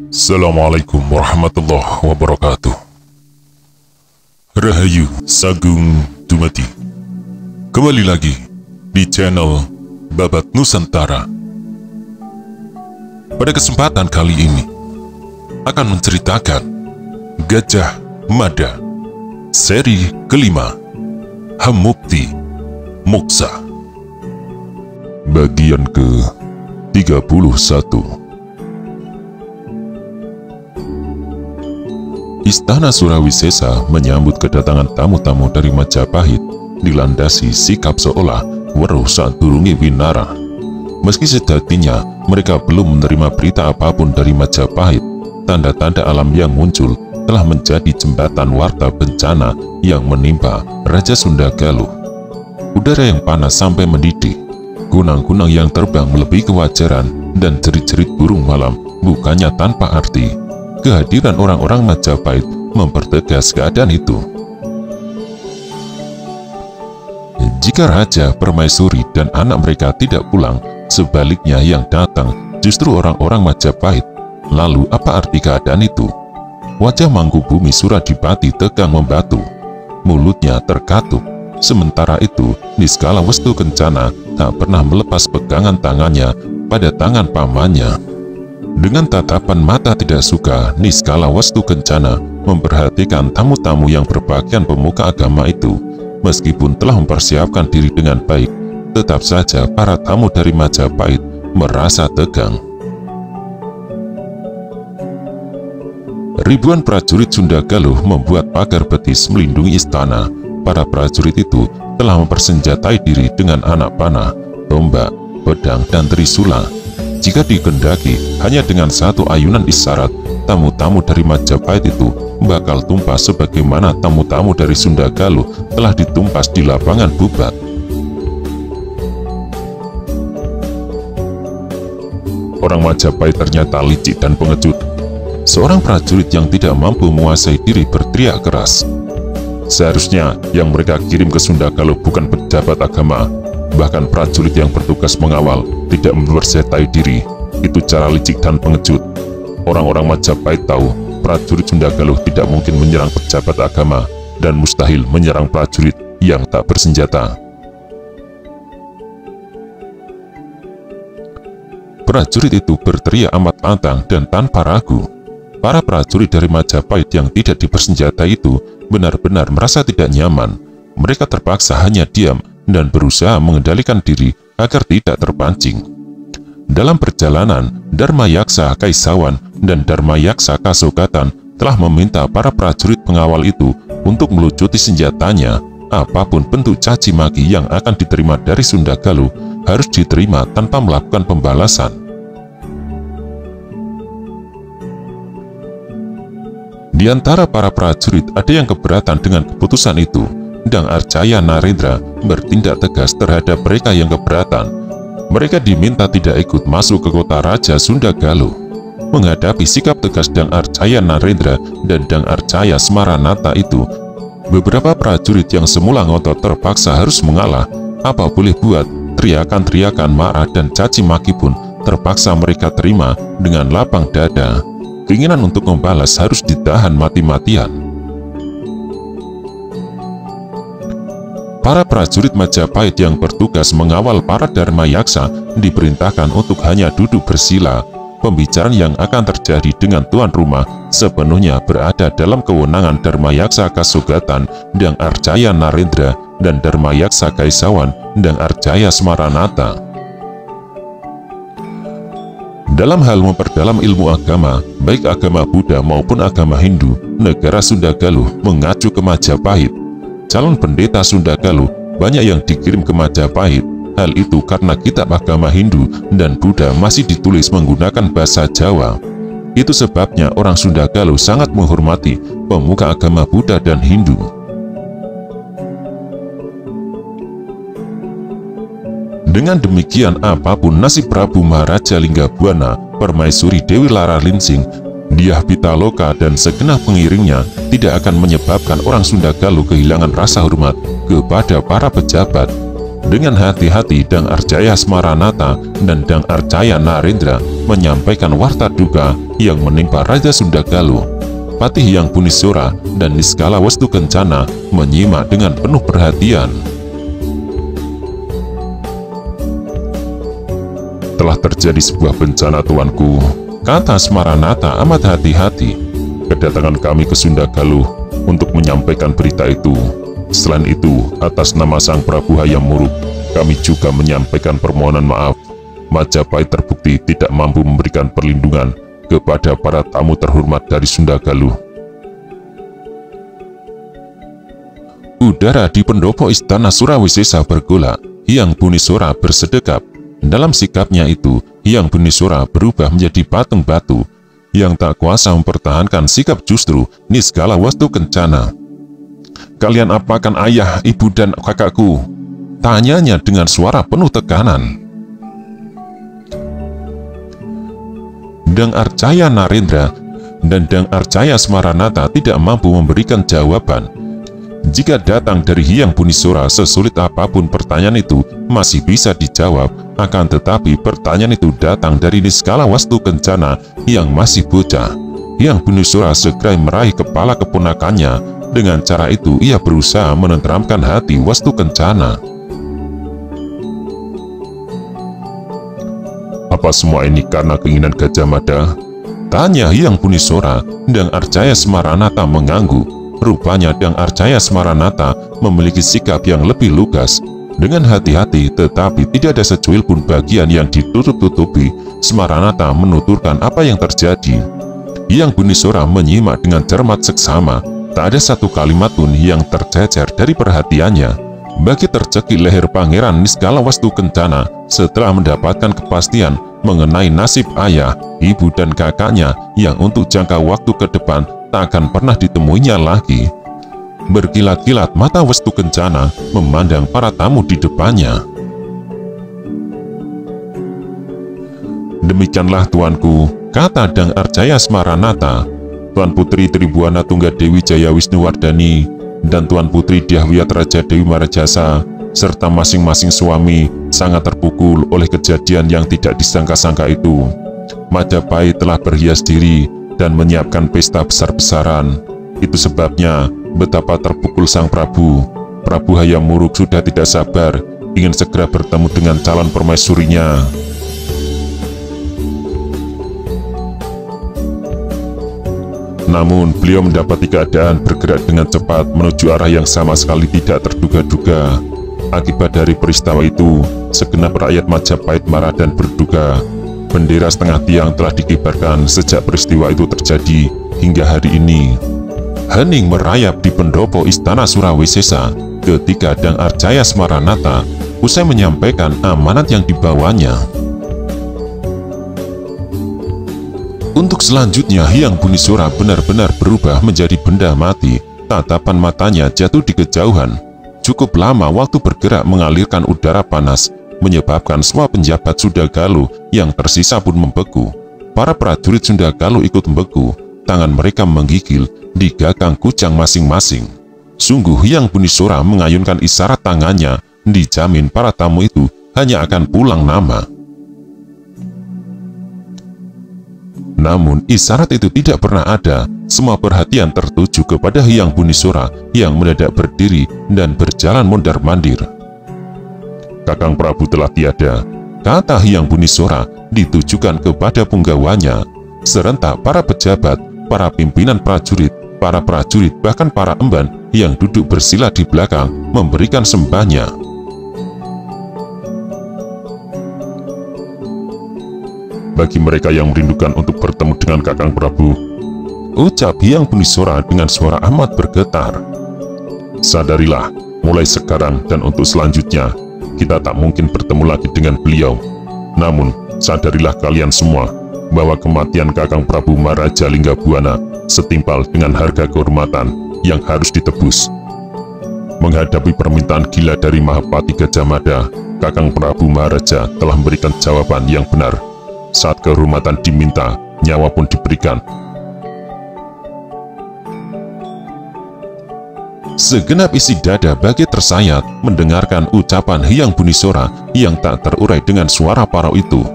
Assalamualaikum warahmatullahi wabarakatuh. Rahayu Sagung Dumadi. Kembali lagi di channel Babat Nusantara. Pada kesempatan kali ini akan menceritakan Gajah Mada seri kelima, Hamukti Moksa, bagian ke-31. Istana Surawisesa menyambut kedatangan tamu-tamu dari Majapahit dilandasi sikap seolah weruh saat durungi winara. Meski sejatinya mereka belum menerima berita apapun dari Majapahit, tanda-tanda alam yang muncul telah menjadi jembatan warta bencana yang menimpa Raja Sunda Galuh. Udara yang panas sampai mendidih, gunang-gunang yang terbang melebihi kewajaran, dan jerit-jerit burung malam bukannya tanpa arti. Kehadiran orang-orang Majapahit mempertegas keadaan itu. Jika Raja, Permaisuri, dan anak mereka tidak pulang, sebaliknya yang datang justru orang-orang Majapahit. Lalu apa arti keadaan itu? Wajah Mangkubumi Suradipati tegang membatu, mulutnya terkatup. Sementara itu, Niskala Westu Kencana tak pernah melepas pegangan tangannya pada tangan pamannya. Dengan tatapan mata tidak suka, Niskala Westu Kencana memperhatikan tamu-tamu yang berpakaian pemuka agama itu. Meskipun telah mempersiapkan diri dengan baik, tetap saja para tamu dari Majapahit merasa tegang. Ribuan prajurit Sunda Galuh membuat pagar betis melindungi istana. Para prajurit itu telah mempersenjatai diri dengan anak panah, tombak, pedang, dan trisula. Jika dikehendaki hanya dengan satu ayunan isyarat, tamu-tamu dari Majapahit itu bakal tumpas sebagaimana tamu-tamu dari Sunda Galuh telah ditumpas di lapangan Bubat. Orang Majapahit ternyata licik dan pengecut. Seorang prajurit yang tidak mampu menguasai diri berteriak keras. Seharusnya yang mereka kirim ke Sunda Galuh bukan pejabat agama, bahkan prajurit yang bertugas mengawal tidak mempersenjatai diri. Itu cara licik dan pengecut. Orang-orang Majapahit tahu prajurit Sunda Galuh tidak mungkin menyerang pejabat agama dan mustahil menyerang prajurit yang tak bersenjata. Prajurit itu berteriak amat pantang dan tanpa ragu. Para prajurit dari Majapahit yang tidak dipersenjatai itu benar-benar merasa tidak nyaman. Mereka terpaksa hanya diam dan berusaha mengendalikan diri agar tidak terpancing. Dalam perjalanan, Dharmayaksa Kaisawan dan Dharmayaksa Kasogatan telah meminta para prajurit pengawal itu untuk melucuti senjatanya. Apapun bentuk caci maki yang akan diterima dari Sunda Galuh harus diterima tanpa melakukan pembalasan. Di antara para prajurit ada yang keberatan dengan keputusan itu. Dang Arjaya Narendra bertindak tegas terhadap mereka yang keberatan. Mereka diminta tidak ikut masuk ke kota Raja Sunda Galuh. Menghadapi sikap tegas Dang Arjaya Narendra dan Dang Arjaya Smaranata itu, beberapa prajurit yang semula ngotot terpaksa harus mengalah. Apa boleh buat, teriakan-teriakan marah dan caci maki pun terpaksa mereka terima dengan lapang dada. Keinginan untuk membalas harus ditahan mati-matian. Para prajurit Majapahit yang bertugas mengawal para Dharmayaksa diperintahkan untuk hanya duduk bersila. Pembicaraan yang akan terjadi dengan tuan rumah sepenuhnya berada dalam kewenangan Dharmayaksa Kasogatan, Dang Arjaya Narendra, dan Dharmayaksa Kaisawan, Dang Arjaya Smaranata. Dalam hal memperdalam ilmu agama, baik agama Buddha maupun agama Hindu, negara Sunda Galuh mengacu ke Majapahit. Calon pendeta Sunda Galuh banyak yang dikirim ke Majapahit. Hal itu karena kitab agama Hindu dan Buddha masih ditulis menggunakan bahasa Jawa. Itu sebabnya orang Sunda Galuh sangat menghormati pemuka agama Buddha dan Hindu. Dengan demikian, apapun nasib Prabu Maharaja Linggabuana, Permaisuri Dewi Lara Linsing, Dyah Pitaloka, dan segenap pengiringnya tidak akan menyebabkan orang Sunda Galuh kehilangan rasa hormat kepada para pejabat. Dengan hati-hati Dang Arjaya Smaranata dan Dang Arjaya Narendra menyampaikan warta duka yang menimpa Raja Sunda Galuh. Patih Hyang Buniswara dan Niskala Wastu Kencana menyimak dengan penuh perhatian. Telah terjadi sebuah bencana, tuanku, kata Smaranata amat hati-hati. Kedatangan kami ke Sunda Galuh untuk menyampaikan berita itu. Selain itu, atas nama Sang Prabu Hayam Wuruk, kami juga menyampaikan permohonan maaf. Majapahit terbukti tidak mampu memberikan perlindungan kepada para tamu terhormat dari Sunda Galuh. Udara di pendopo istana Surawisesa bergolak. Hyang Buniswara bersedekap. Dalam sikapnya itu, Hyang Buniswara berubah menjadi patung batu. Yang tak kuasa mempertahankan sikap justru Niskala Wastu Kencana. Kalian apakan ayah, ibu, dan kakakku? Tanyanya dengan suara penuh tekanan. Dang Arjaya Narendra dan Dang Arjaya Smaranata tidak mampu memberikan jawaban. Jika datang dari Hyang Buniswara, sesulit apapun pertanyaan itu masih bisa dijawab. Akan tetapi pertanyaan itu datang dari Niskala Wastu Kencana yang masih bocah. Hyang Buniswara segera meraih kepala keponakannya. Dengan cara itu ia berusaha menenteramkan hati Wastu Kencana. Apa semua ini karena keinginan Gajah Mada? Tanya Hyang Buniswara. Dang Arjaya Smaranata mengangguk. Rupanya Dang Arjaya Smaranata memiliki sikap yang lebih lugas. Dengan hati-hati tetapi tidak ada secuil pun bagian yang ditutup-tutupi, Smaranata menuturkan apa yang terjadi. Hyang Buniswara menyimak dengan cermat seksama. Tak ada satu kalimat pun yang tercecer dari perhatiannya. Bagi tercekik leher Pangeran Niskala Wastu Kencana setelah mendapatkan kepastian mengenai nasib ayah, ibu, dan kakaknya yang untuk jangka waktu ke depan tak akan pernah ditemuinya lagi. Berkilat-kilat mata Wastu Kencana memandang para tamu di depannya. Demikianlah tuanku, kata Dang Arjaya Smaranata. Tuan Putri Tribuana Tunggadewi Jaya Wisnuwardani dan Tuan Putri Dyahwiyat Raja Dewi Marajasa serta masing-masing suami sangat terpukul oleh kejadian yang tidak disangka-sangka itu. Majapahit telah berhias diri dan menyiapkan pesta besar-besaran. Itu sebabnya betapa terpukul Sang Prabu. Prabu Hayam Wuruk sudah tidak sabar ingin segera bertemu dengan calon permaisurinya. Namun beliau mendapati keadaan bergerak dengan cepat menuju arah yang sama sekali tidak terduga-duga. Akibat dari peristiwa itu, segenap rakyat Majapahit marah dan berduka. Bendera setengah tiang telah dikibarkan sejak peristiwa itu terjadi hingga hari ini. Hening merayap di pendopo istana Surawisesa ketika Dang Arjaya Smaranata usai menyampaikan amanat yang dibawanya. Untuk selanjutnya, Hyang Buniswara benar-benar berubah menjadi benda mati. Tatapan matanya jatuh di kejauhan. Cukup lama waktu bergerak mengalirkan udara panas, menyebabkan semua penjabat Sunda Galuh yang tersisa pun membeku. Para prajurit Sunda Galuh ikut membeku. Tangan mereka menggigil di gagang kujang masing-masing. Sungguh Hyang Buniswara mengayunkan isyarat tangannya, dijamin para tamu itu hanya akan pulang nama. Namun isyarat itu tidak pernah ada. Semua perhatian tertuju kepada Hyang Buniswara yang mendadak berdiri dan berjalan mondar-mandir. Kakang Prabu telah tiada, kata Hyang Buniswara ditujukan kepada punggawanya. Serentak para pejabat, para pimpinan prajurit, bahkan para emban yang duduk bersila di belakang memberikan sembahnya. Bagi mereka yang merindukan untuk bertemu dengan Kakang Prabu, ucap Hyang Buniswara dengan suara amat bergetar. Sadarilah, mulai sekarang dan untuk selanjutnya, kita tak mungkin bertemu lagi dengan beliau. Namun, sadarilah kalian semua, bahwa kematian Kakang Prabu Maharaja Linggabuana setimpal dengan harga kehormatan yang harus ditebus. Menghadapi permintaan gila dari Mahapati Gajah Mada, Kakang Prabu Maharaja telah memberikan jawaban yang benar. Saat kehormatan diminta, nyawa pun diberikan. Segenap isi dada Bage tersayat mendengarkan ucapan Hyang Bunisora yang tak terurai dengan suara parau itu.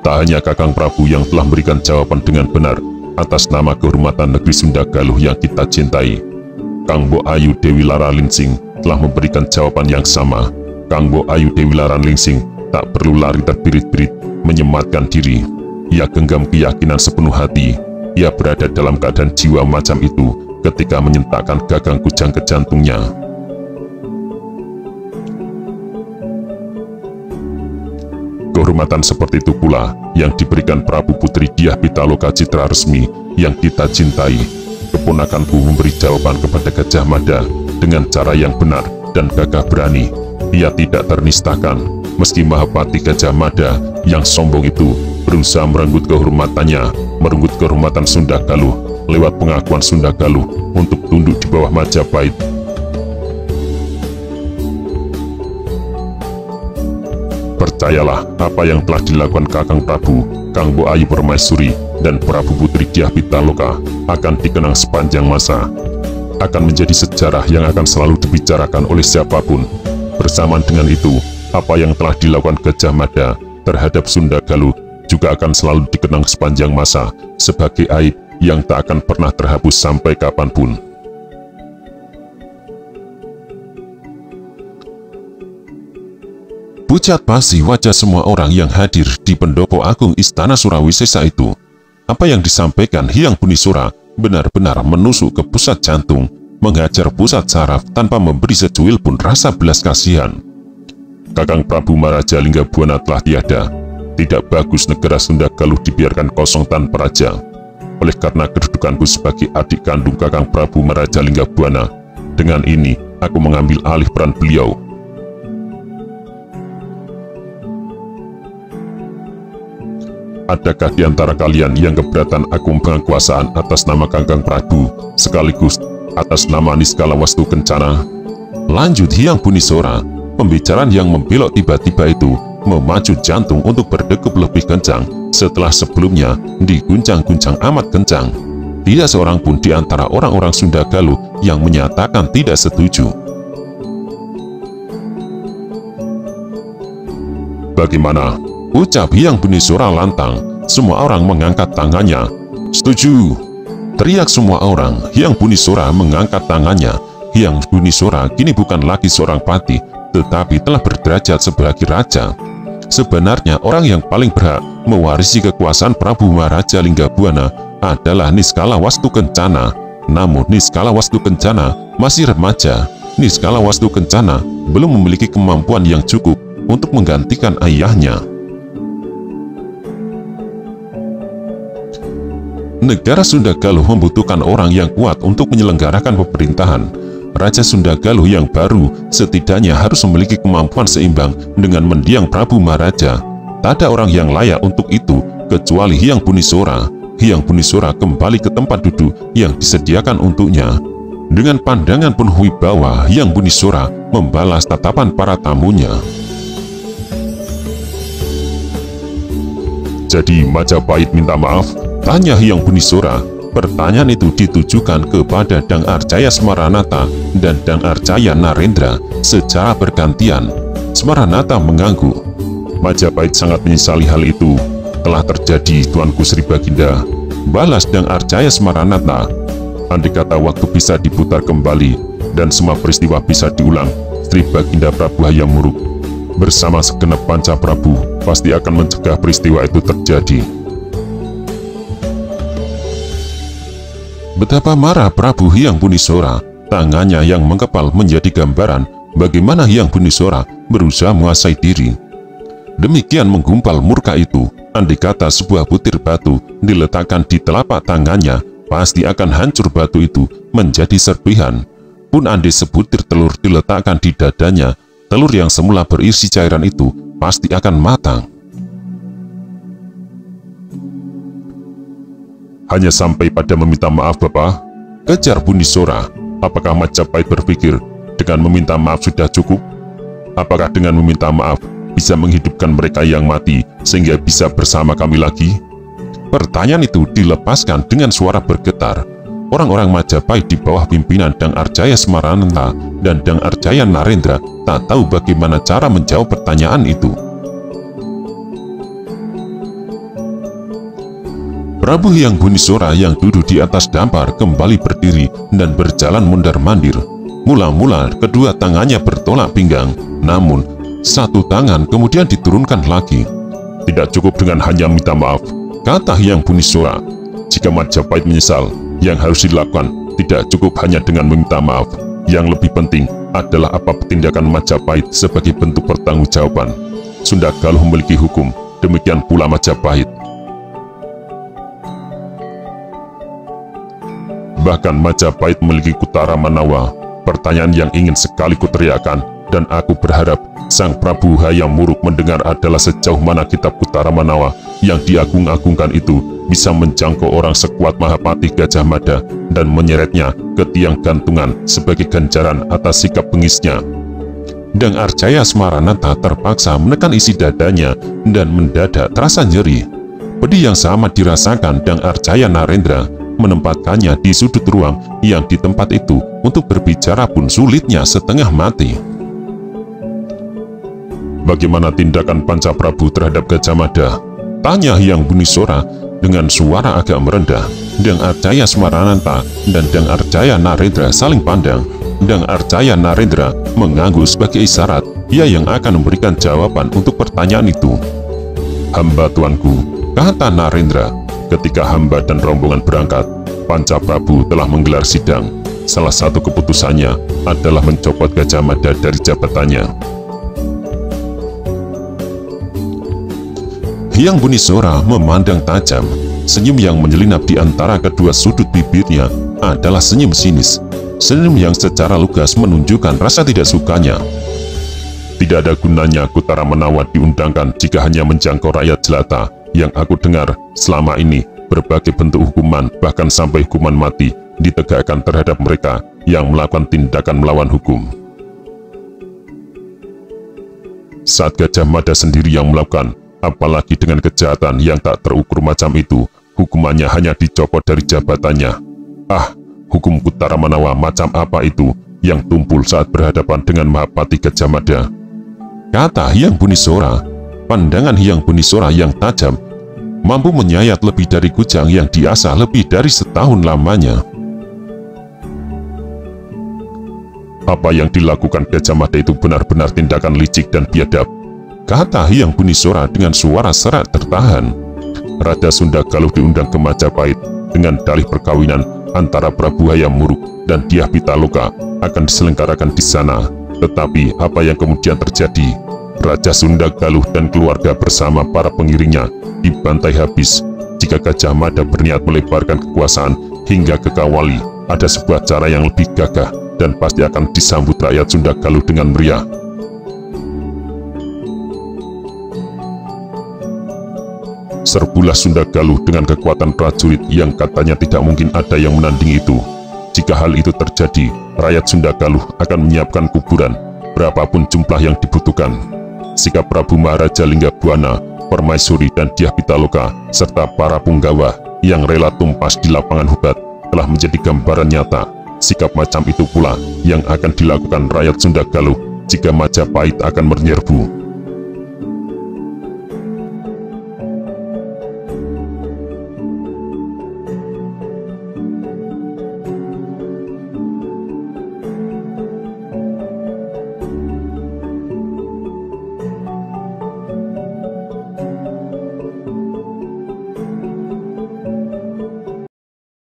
Tak hanya Kakang Prabu yang telah memberikan jawaban dengan benar atas nama kehormatan negeri Sunda Galuh yang kita cintai. Kang Mbok Ayu Dewi Laralingsing telah memberikan jawaban yang sama. Kang Mbok Ayu Dewi Laralingsing tak perlu lari terbirit-birit menyematkan diri. Ia genggam keyakinan sepenuh hati. Ia berada dalam keadaan jiwa macam itu ketika menyentakkan gagang kujang ke jantungnya. Kehormatan seperti itu pula yang diberikan Prabu Putri Dyah Pitaloka Citra Resmi yang kita cintai. Keponakanku memberi jawaban kepada Gajah Mada dengan cara yang benar dan gagah berani. Ia tidak ternistakan, meski Mahapati Gajah Mada yang sombong itu berusaha merenggut kehormatannya, merenggut kehormatan Sunda Galuh lewat pengakuan Sunda Galuh untuk tunduk di bawah Majapahit. Percayalah, apa yang telah dilakukan Kakang Prabu, Kang Mbok Ayu Permaisuri, dan Prabu Putri Dyah Pitaloka akan dikenang sepanjang masa. Akan menjadi sejarah yang akan selalu dibicarakan oleh siapapun. Bersamaan dengan itu, apa yang telah dilakukan Gajah Mada terhadap Sunda Galuh juga akan selalu dikenang sepanjang masa sebagai aib yang tak akan pernah terhapus sampai kapanpun. Pucat pasti wajah semua orang yang hadir di pendopo agung Istana Surawisesa itu. Apa yang disampaikan Hyang Bunisora benar-benar menusuk ke pusat jantung, menghajar pusat saraf tanpa memberi secuil pun rasa belas kasihan. Kakang Prabu Marajalingga Buana telah tiada. Tidak bagus negara Sunda Galuh dibiarkan kosong tanpa raja. Oleh karena kedudukanku sebagai adik kandung Kakang Prabu Marajalingga Buana, dengan ini aku mengambil alih peran beliau. Adakah di antara kalian yang keberatan aku penguasaan atas nama Kakang Prabu, sekaligus atas nama Niskala Wastu Kencana? Lanjut Hyang Bunisora, pembicaraan yang membelok tiba-tiba itu memacu jantung untuk berdegup lebih kencang setelah sebelumnya diguncang-guncang amat kencang. Tidak seorang pun di antara orang-orang Sunda Galuh yang menyatakan tidak setuju. Bagaimana? Ucap Hyang Bunisora lantang. Semua orang mengangkat tangannya. Setuju! Teriak semua orang. Hyang Bunisora mengangkat tangannya. Hyang Bunisora kini bukan lagi seorang patih, tetapi telah berderajat sebagai raja. Sebenarnya orang yang paling berhak mewarisi kekuasaan Prabu Marajalingga Buana adalah Niskala Wastu Kencana. Namun Niskala Wastu Kencana masih remaja. Niskala Wastu Kencana belum memiliki kemampuan yang cukup untuk menggantikan ayahnya. Negara Sunda Galuh membutuhkan orang yang kuat untuk menyelenggarakan pemerintahan. Raja Sunda Galuh yang baru setidaknya harus memiliki kemampuan seimbang dengan mendiang Prabu Maraja. Tak ada orang yang layak untuk itu kecuali Hyang Bunisora. Hyang Bunisora kembali ke tempat duduk yang disediakan untuknya. Dengan pandangan penuh wibawa, Hyang Bunisora membalas tatapan para tamunya. Jadi Majapahit minta maaf? Tanya Hyang Bunisora. Pertanyaan itu ditujukan kepada Dang Arjaya Smaranata dan Dang Arjaya Narendra secara bergantian. Smaranata mengangguk. Majapahit sangat menyesali hal itu. Telah terjadi, Tuanku Sri Baginda. Balas Dang Arjaya Smaranata. Andai kata waktu bisa diputar kembali dan semua peristiwa bisa diulang, Sri Baginda Prabu Hayam Wuruk bersama segenap panca Prabu pasti akan mencegah peristiwa itu terjadi. Betapa marah Prabu Hyang Bunisora. Tangannya yang mengepal menjadi gambaran bagaimana Hyang Bunisora berusaha menguasai diri. Demikian menggumpal murka itu. Andai kata sebuah butir batu diletakkan di telapak tangannya, pasti akan hancur batu itu menjadi serpihan. Pun andai sebutir telur diletakkan di dadanya, telur yang semula berisi cairan itu pasti akan matang. Hanya sampai pada meminta maaf, Bapak? Kejar Bunisora. Apakah Majapahit berpikir dengan meminta maaf sudah cukup? Apakah dengan meminta maaf bisa menghidupkan mereka yang mati sehingga bisa bersama kami lagi? Pertanyaan itu dilepaskan dengan suara bergetar. orang-orang Majapahit di bawah pimpinan Dang Arjaya Smarananta dan Dang Arjaya Narendra tak tahu bagaimana cara menjawab pertanyaan itu. Prabu Hyang Bunisora yang duduk di atas dampar kembali berdiri dan berjalan mondar-mandir. Mula-mula kedua tangannya bertolak pinggang, namun satu tangan kemudian diturunkan lagi. "Tidak cukup dengan hanya minta maaf," kata Hyang Bunisora. "Jika Majapahit menyesal, yang harus dilakukan tidak cukup hanya dengan meminta maaf. Yang lebih penting adalah apa tindakan Majapahit sebagai bentuk pertanggungjawaban. Sunda Galuh memiliki hukum, demikian pula Majapahit. Bahkan Majapahit memiliki Kutara Manawa. Pertanyaan yang ingin sekali kuteriakan, dan aku berharap Sang Prabu Hayam Wuruk mendengar adalah sejauh mana kitab Kutara Manawa yang diagung-agungkan itu bisa menjangkau orang sekuat Mahapati Gajah Mada dan menyeretnya ke tiang gantungan sebagai ganjaran atas sikap bengisnya." Dang Arjaya Smarananta terpaksa menekan isi dadanya dan mendadak terasa nyeri. Pedih yang sama dirasakan Dang Arjaya Narendra. Menempatkannya di sudut ruang yang di tempat itu untuk berbicara pun sulitnya setengah mati. "Bagaimana tindakan Panca Prabu terhadap Gajah Mada?" tanya Hyang Bunisora dengan suara agak merendah. Dang Arjaya Smarananta dan Dang Arjaya Narendra saling pandang. Dang Arjaya Narendra mengangguk sebagai isyarat ia yang akan memberikan jawaban untuk pertanyaan itu. "Hamba tuanku," kata Narendra. "Ketika hamba dan rombongan berangkat, Panca Prabu telah menggelar sidang. Salah satu keputusannya adalah mencopot Gajah Mada dari jabatannya." Hyang Bunisora memandang tajam. Senyum yang menyelinap di antara kedua sudut bibirnya adalah senyum sinis. Senyum yang secara lugas menunjukkan rasa tidak sukanya. "Tidak ada gunanya Kutara Manawa diundangkan jika hanya menjangkau rakyat jelata. Yang aku dengar selama ini, berbagai bentuk hukuman, bahkan sampai hukuman mati, ditegakkan terhadap mereka yang melakukan tindakan melawan hukum. Saat Gajah Mada sendiri yang melakukan, apalagi dengan kejahatan yang tak terukur macam itu, hukumannya hanya dicopot dari jabatannya. Ah, hukum Kutara Manawa macam apa itu yang tumpul saat berhadapan dengan Mahapati Gajah Mada?" kata Hyang Bunisora. Pandangan Hyang Bunisora yang tajam mampu menyayat lebih dari kujang yang diasah lebih dari setahun lamanya. "Apa yang dilakukan Gajah Mada itu benar-benar tindakan licik dan biadab," kata Hyang Bunisora dengan suara serak tertahan. "Raja Sunda Galuh diundang ke Majapahit dengan dalih perkawinan antara Prabu Hayam Wuruk dan Dyah Pitaloka akan diselenggarakan di sana. Tetapi apa yang kemudian terjadi? Raja Sunda Galuh dan keluarga bersama para pengiringnya dibantai habis. Jika Gajah Mada berniat melebarkan kekuasaan hingga ke Kawali, ada sebuah cara yang lebih gagah dan pasti akan disambut rakyat Sunda Galuh dengan meriah." Serbulah Sunda Galuh dengan kekuatan prajurit yang katanya tidak mungkin ada yang menandingi itu. Jika hal itu terjadi, rakyat Sunda Galuh akan menyiapkan kuburan, berapapun jumlah yang dibutuhkan. Sikap Prabu Maharaja Linggabuana, Permaisuri dan Dyah Pitaloka, serta para punggawa yang rela tumpas di lapangan Hubat telah menjadi gambaran nyata. Sikap macam itu pula yang akan dilakukan rakyat Sunda Galuh jika Majapahit akan menyerbu.